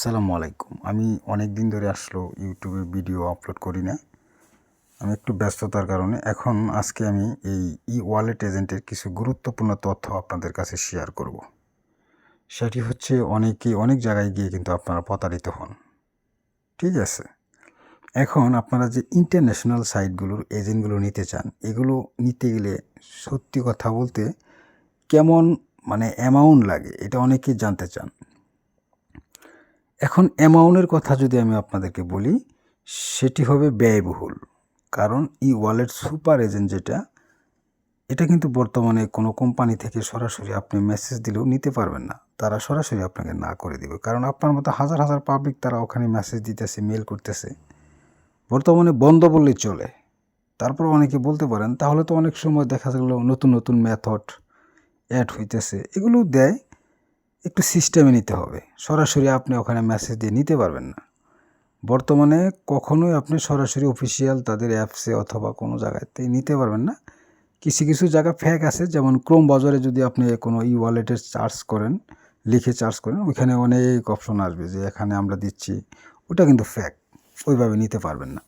আসসালামু আলাইকুম। আমি অনেক দিন ধরে ইউটিউবে ভিডিও আপলোড করি না। আমি একটু ব্যস্ততার কারণে আজকে আমি এই ওয়ালেট এজেন্টের কিছু গুরুত্বপূর্ণ তথ্য আপনাদের কাছে শেয়ার করব। সেটি হচ্ছে অনেক জায়গায় গিয়ে কিন্তু আপনারা প্রতারিত হন। ঠিক আছে? আপনারা যে ইন্টারন্যাশনাল সাইটগুলোর এজেন্টগুলো নিতে চান, এগুলো নিতে গেলে সত্যি কথা বলতে কেমন অ্যামাউন্ট লাগে এটা অনেকেই জানতে চান। অ্যামাউন্টের কথা যদি আমি আপনাদেরকে বলি, সেটি হবে ব্যয়বহুল। কারণ ওয়ালেট সুপার এজেন্ট এটা কিন্তু বর্তমানে কোনো কোম্পানি থেকে সরাসরি আপনি মেসেজ দিলেও নিতে পারবেন না। তারা সরাসরি আপনাকে না করে দিবে, কারণ আপনার মতো হাজার হাজার পাবলিক তারা ওখানে মেসেজ দিতেছে, মেল করতেছে। বর্তমানে বন্ধ বললেই চলে। তারপর অনেকে বলতে পারেন, তাহলে তো অনেক সময় দেখা গেল নতুন নতুন মেথড অ্যাড হইতেছে, এগুলো দেয়। একটু সিস্টেমে নিতে হবে। সরাসরি আপনি ওখানে মেসেজ দিয়ে নিতে পারবেন না। বর্তমানে কখনোই আপনি সরাসরি অফিসিয়াল তাদের অ্যাপসে অথবা কোনো জায়গাতে নিতে পারবেন না। কিছু কিছু জায়গা ফেক আছে, যেমন ক্রোম বাজারে যদি আপনি কোনো ওয়ালেটের লিখে চার্জ করেন, ওইখানে অনেক অপশন আসবে যে এখানে আমরা দিচ্ছি, ওটা কিন্তু ফেক, ওইভাবে নিতে পারবেন না।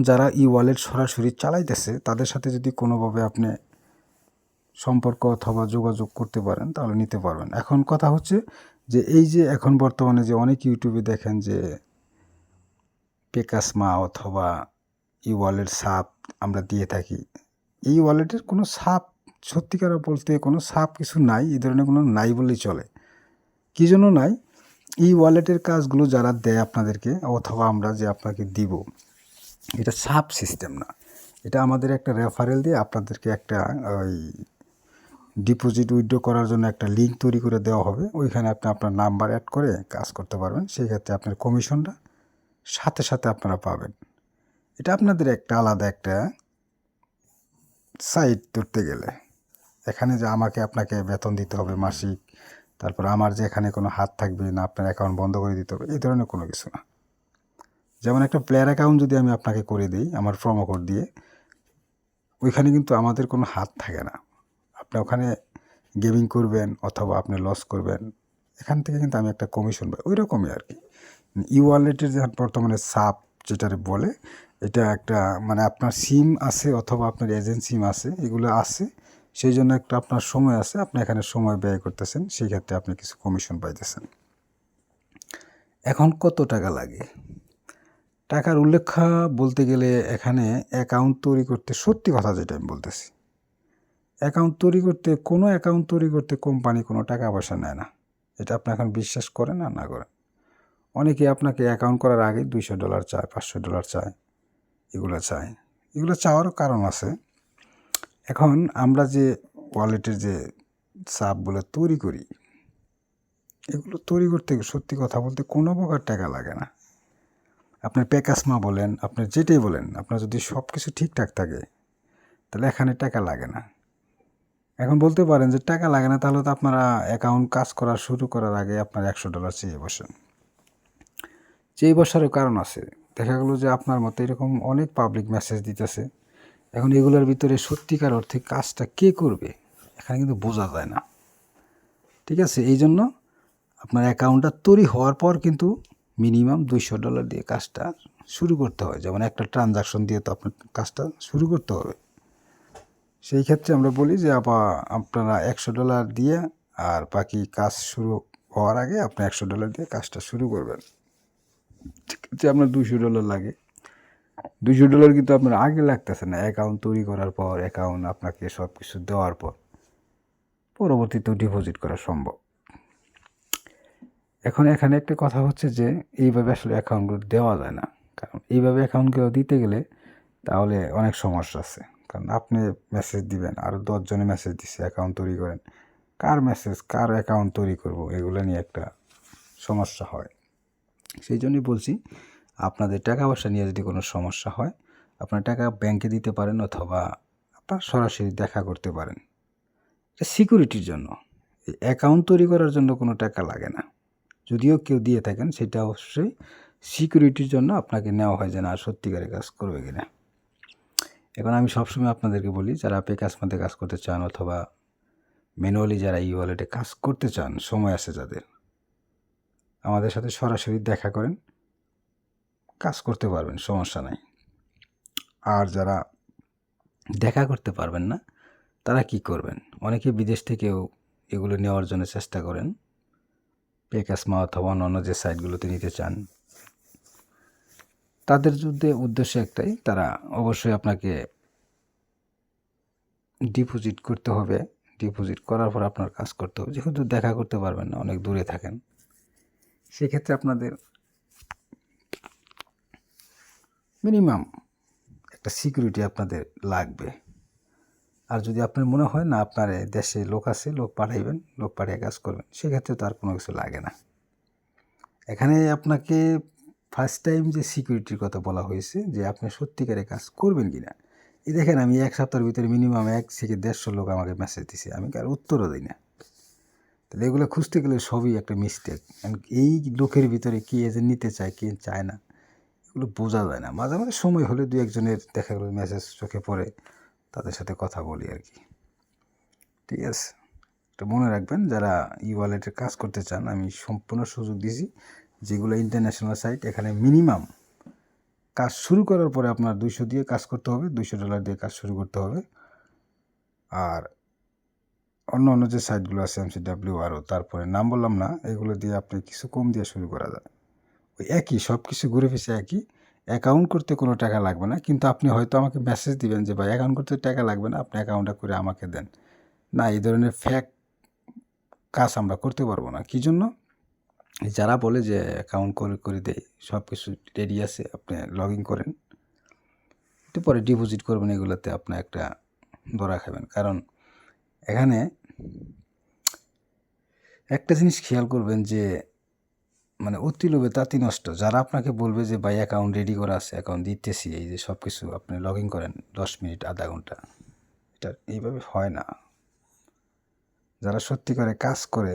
যারা ওয়ালেট সরাসরি চালাইতেছে তাদের সাথে যদি কোনোভাবে আপনি সম্পর্ক অথবা যোগাযোগ করতে পারেন তাহলে নিতে পারবেন। কথা হচ্ছে যে এই যে বর্তমানে যে অনেক ইউটিউবে দেখেন যে পেকাসমা অথবা ওয়ালেট সাপ আমরা দিয়ে থাকি, এই ওয়ালেটের কোনো সাপ, সত্যিকার বলতে কোনো সাপ কিছু নাই, এই ধরনের কোনো নাই বললেই চলে। কী জন্য নাই? এই ওয়ালেটের কাজগুলো যারা দেয় আপনাদেরকে অথবা আমরা যে আপনাকে দিব, এটা সাপ সিস্টেম না। এটা আমাদের একটা রেফারেল দিয়ে আপনাদেরকে একটা ওই ডিপোজিট উইথড্র করার জন্য একটা লিঙ্ক তৈরি করে দেওয়া হবে। ওইখানে আপনি আপনার নাম্বার অ্যাড করে কাজ করতে পারবেন। সেই ক্ষেত্রে আপনার কমিশনটা সাথে সাথে আপনারা পাবেন। এটা আপনাদের একটা আলাদা একটা সাইট ধরতে গেলে এখানে যে আপনাকে বেতন দিতে হবে মাসিক, তারপর আমার যে এখানে কোনো হাত থাকবে না, আপনার অ্যাকাউন্ট বন্ধ করে দিতে হবে, এই ধরনের কোনো কিছু না। যেমন একটা প্লেয়ার অ্যাকাউন্ট যদি আমি আপনাকে করে দিই আমার প্রোমো কোড দিয়ে, ওইখানে কিন্তু আমাদের কোনো হাত থাকে না। আপনি ওখানে গেমিং করবেন অথবা আপনি লস করবেন, এখান থেকে কিন্তু আমি একটা কমিশন পাই, ওই রকমই আর কি। ওয়ালেটের যে বর্তমানে সাপ যেটারে বলে, এটা একটা আপনার সিম আছে অথবা আপনার এজেন্ট সিম আছে, এগুলো আছে, সেই জন্য একটা আপনার সময় আছে, আপনি এখানে সময় ব্যয় করতেছেন, সেই ক্ষেত্রে আপনি কিছু কমিশন পাইতেছেন। কত টাকা লাগে? টাকার উল্লেখ বলতে গেলে এখানে অ্যাকাউন্ট তৈরি করতে, সত্যি কথা যেটা আমি বলতেছি, কোনো অ্যাকাউন্ট তৈরি করতে কোম্পানি কোনো টাকা পয়সা নেয় না। এটা আপনি এখন বিশ্বাস করেন আর না করেন। অনেকে আপনাকে অ্যাকাউন্ট করার আগে $200 চায়, $500 চায়, এগুলো চাওয়ারও কারণ আছে। আমরা যে ওয়ালেটের যে সাপগুলো তৈরি করি, এগুলো তৈরি করতে সত্যি কথা বলতে কোনো প্রকার টাকা লাগে না। আপনার পেকাসমা বলেন, আপনার যেটাই বলেন, আপনার যদি সব কিছু ঠিকঠাক থাকে তাহলে এখানে টাকা লাগে না। বলতে পারেন যে টাকা লাগে না, তাহলে তো আপনারা অ্যাকাউন্ট কাজ করা শুরু করার আগে আপনার $100 চেয়ে বসেন। চেয়ে বসারও কারণ আছে। দেখা গেলো যে আপনার মতো এরকম অনেক পাবলিক মেসেজ দিতেছে। এগুলোর ভিতরে সত্যিকার অর্থে কাজটা কে করবে এখানে কিন্তু বোঝা যায় না। ঠিক আছে? এই জন্য আপনার অ্যাকাউন্টটা তৈরি হওয়ার পর কিন্তু মিনিমাম $200 দিয়ে কাজটা শুরু করতে হয়। যেমন একটা ট্রানজাকশন দিয়ে তো আপনার কাজটা শুরু করতে হবে। সেই ক্ষেত্রে আমরা বলি যে আপনারা $100 দিয়ে, আর বাকি কাজ শুরু হওয়ার আগে আপনি $100 দিয়ে কাজটা শুরু করবেন। ঠিক আছে? আপনার $200 লাগে। $200 কিন্তু আপনার আগে লাগতেছে না, অ্যাকাউন্ট তৈরি করার পর, অ্যাকাউন্ট আপনাকে সব কিছু দেওয়ার পর পরবর্তীতেও ডিপোজিট করা সম্ভব। এখানে একটা কথা হচ্ছে যে এইভাবে আসলে অ্যাকাউন্টগুলো দেওয়া যায় না। কারণ এইভাবে অ্যাকাউন্টগুলো দিতে গেলে তাহলে অনেক সমস্যা আছে। কারণ আপনি মেসেজ দিবেন, আরও 10 জনে মেসেজ দিচ্ছে অ্যাকাউন্ট তৈরি করেন, কার অ্যাকাউন্ট তৈরি করব, এগুলো নিয়ে একটা সমস্যা হয়। সেই জন্যই বলছি, আপনাদের টাকা পয়সা নিয়ে যদি কোনো সমস্যা হয়, আপনার টাকা ব্যাংকে দিতে পারেন অথবা আপনার সরাসরি দেখা করতে পারেন। এটা সিকিউরিটির জন্য। অ্যাকাউন্ট তৈরি করার জন্য কোনো টাকা লাগে না। যদিও কেউ দিয়ে থাকেন, সেটা অবশ্যই সিকিউরিটির জন্য আপনাকে নেওয়া হয় যে না সত্যিকারের কাজ করবে কিনা। আমি সবসময় আপনাদেরকে বলি, যারা পেকাসমাতে কাজ করতে চান অথবা ম্যানুয়ালি যারা ওয়ালেটে কাজ করতে চান, সময় আছে যাদের, আমাদের সাথে সরাসরি দেখা করেন, কাজ করতে পারবেন, সমস্যা নাই। আর যারা দেখা করতে পারবেন না তারা কি করবেন? অনেকে বিদেশ থেকেও এগুলো নেওয়ার জন্য চেষ্টা করেন, পেকাসমা অথবা অন্যান্য যে সাইটগুলোতে নিতে চান। তাদের উদ্দেশ্য একটাই, তারা অবশ্যই আপনাকে ডিপোজিট করতে হবে। ডিপোজিট করার পর আপনার কাজ করতে হবে। যেহেতু দেখা করতে পারবেন না, অনেক দূরে থাকেন, সেক্ষেত্রে আপনাদের মিনিমাম একটা সিকিউরিটি আপনাদের লাগবে। আর যদি আপনার মনে হয় না আপনার দেশে লোক আছে, লোক পাঠাইবেন, লোক পাঠিয়ে কাজ করবেন, সেক্ষেত্রে তো আর কোনো কিছু লাগে না। এখানে আপনাকে ফার্স্ট টাইম যে সিকিউরিটির কথা বলা হয়েছে, যে আপনি সত্যিকারে কাজ করবেন কি না। এই দেখেন, আমি 1 সপ্তাহের ভিতরে মিনিমাম 1 থেকে 150 লোক আমাকে মেসেজ দিছে, আমি কার উত্তরও দিই না। তাহলে এগুলো খুঁজতে গেলে সবই একটা মিস্টেক। এই লোকের ভিতরে কে এজেন্ট নিতে চায়, কে চায় না, এগুলো বোঝা যায় না। মাঝে মাঝে সময় হলে 2-1 জনের দেখা গেলো মেসেজ চোখে পড়ে, তাদের সাথে কথা বলি আর কি। ঠিক আছে, এটা মনে রাখবেন, যারা ই ওয়ালেটের কাজ করতে চান, আমি সম্পূর্ণ সুযোগ দিয়েছি। যেগুলো ইন্টারন্যাশনাল সাইট, এখানে মিনিমাম কাজ শুরু করার পরে আপনার 200 দিয়ে কাজ করতে হবে, $200 দিয়ে কাজ শুরু করতে হবে। আর অন্য যে সাইটগুলো আছে MCW আরও, তারপরে নাম বললাম না, এগুলো দিয়ে আপনি কিছু কম দিয়ে শুরু করা যায়। ওই একই, সব কিছু ঘুরে ফিরে একই। অ্যাকাউন্ট করতে কোনো টাকা লাগবে না, কিন্তু আপনি হয়তো আমাকে মেসেজ দিবেন যে ভাই অ্যাকাউন্ট করতে টাকা লাগবে না, আপনি অ্যাকাউন্টটা করে আমাকে দেন। না, এই ধরনের ফ্যাক কাজ আমরা করতে পারবো না। কী জন্য? যারা বলে যে অ্যাকাউন্ট করে দেয়, সব কিছু রেডি আছে, আপনি লগ ইন করেন, একটু পরে ডিপোজিট করবেন, এগুলোতে আপনি একটা ধরা খাবেন। কারণ এখানে একটা জিনিস খেয়াল করবেন যে মানে অতি লোভে তাঁতি নষ্ট। যারা আপনাকে বলবে যে ভাই অ্যাকাউন্ট রেডি করা আছে, অ্যাকাউন্ট দিতেছি, এই যে সব কিছু আপনি লগ ইন করেন 10 মিনিট, আধা ঘন্টা, এটা এইভাবে হয় না। যারা সত্যি করে কাজ করে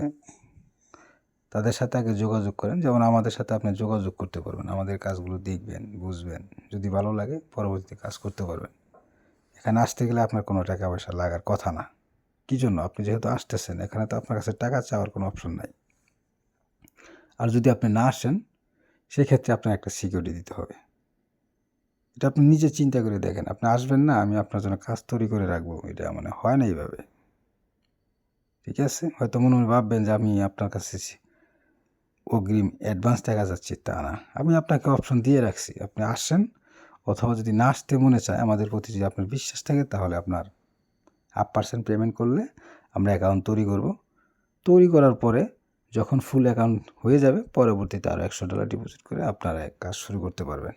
তাদের সাথে আগে যোগাযোগ করেন। যেমন আমাদের সাথে আপনি যোগাযোগ করতে পারবেন, আমাদের কাজগুলো দেখবেন, বুঝবেন, যদি ভালো লাগে পরবর্তীতে কাজ করতে পারবেন। এখানে আসতে গেলে আপনার কোনো টাকা পয়সা লাগার কথা না। কী জন্য? আপনি যেহেতু আসতেছেন, এখানে তো আপনার কাছে টাকা চাওয়ার কোনো অপশন নাই। আর যদি আপনি না আসেন, সেক্ষেত্রে আপনার একটা সিকিউরিটি দিতে হবে। এটা আপনি নিজে চিন্তা করে দেখেন। আপনি আসবেন না, আমি আপনার জন্য কাজ তৈরি করে রাখবো, এটা মানে হয় না এইভাবে। ঠিক আছে, হয়তো মনে মনে ভাববেন যে আমি আপনার কাছে অগ্রিম অ্যাডভান্স টাকা যাচ্ছি, তা না। আমি আপনাকে অপশন দিয়ে রাখছি, আপনি আসেন, অথবা যদি না আসতে মনে চায়, আমাদের প্রতি যদি আপনার বিশ্বাস থাকে, তাহলে আপনার 1/2% পেমেন্ট করলে আমরা অ্যাকাউন্ট তৈরি করব। তৈরি করার পরে যখন ফুল অ্যাকাউন্ট হয়ে যাবে, পরবর্তীতে আরও $100 ডিপোজিট করে আপনারা কাজ শুরু করতে পারবেন।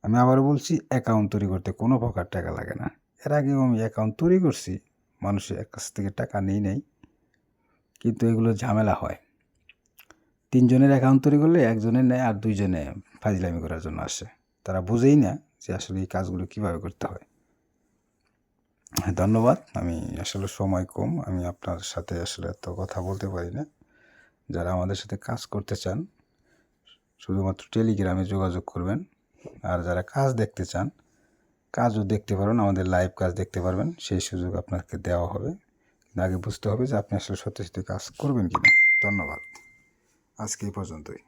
আমি আবারও বলছি, অ্যাকাউন্ট তৈরি করতে কোনো প্রকার টাকা লাগে না। এর আগেও আমি অ্যাকাউন্ট তৈরি করছি, মানুষের কাছ থেকে টাকা নেই, কিন্তু এগুলো ঝামেলা হয়। 3 জনের অ্যাকাউন্ট তৈরি করলে 1 জনের নেয়, আর 2 জনে ফাজলামি করার জন্য আসে। তারা বুঝেই না যে আসলে এই কাজগুলো কীভাবে করতে হয়। ধন্যবাদ। আমি আসলে সময় কম, আমি আপনার সাথে আসলে এত কথা বলতে পারি না। যারা আমাদের সাথে কাজ করতে চান, শুধুমাত্র টেলিগ্রামে যোগাযোগ করবেন। আর যারা কাজ দেখতে চান, কাজও দেখতে পারবেন, আমাদের লাইভ কাজ দেখতে পারবেন, সেই সুযোগ আপনাকে দেওয়া হবে। আগে বুঝতে হবে যে আপনি আসলে সত্যি সত্যি কাজ করবেন কিনা। ধন্যবাদ, আজকে এই পর্যন্তই।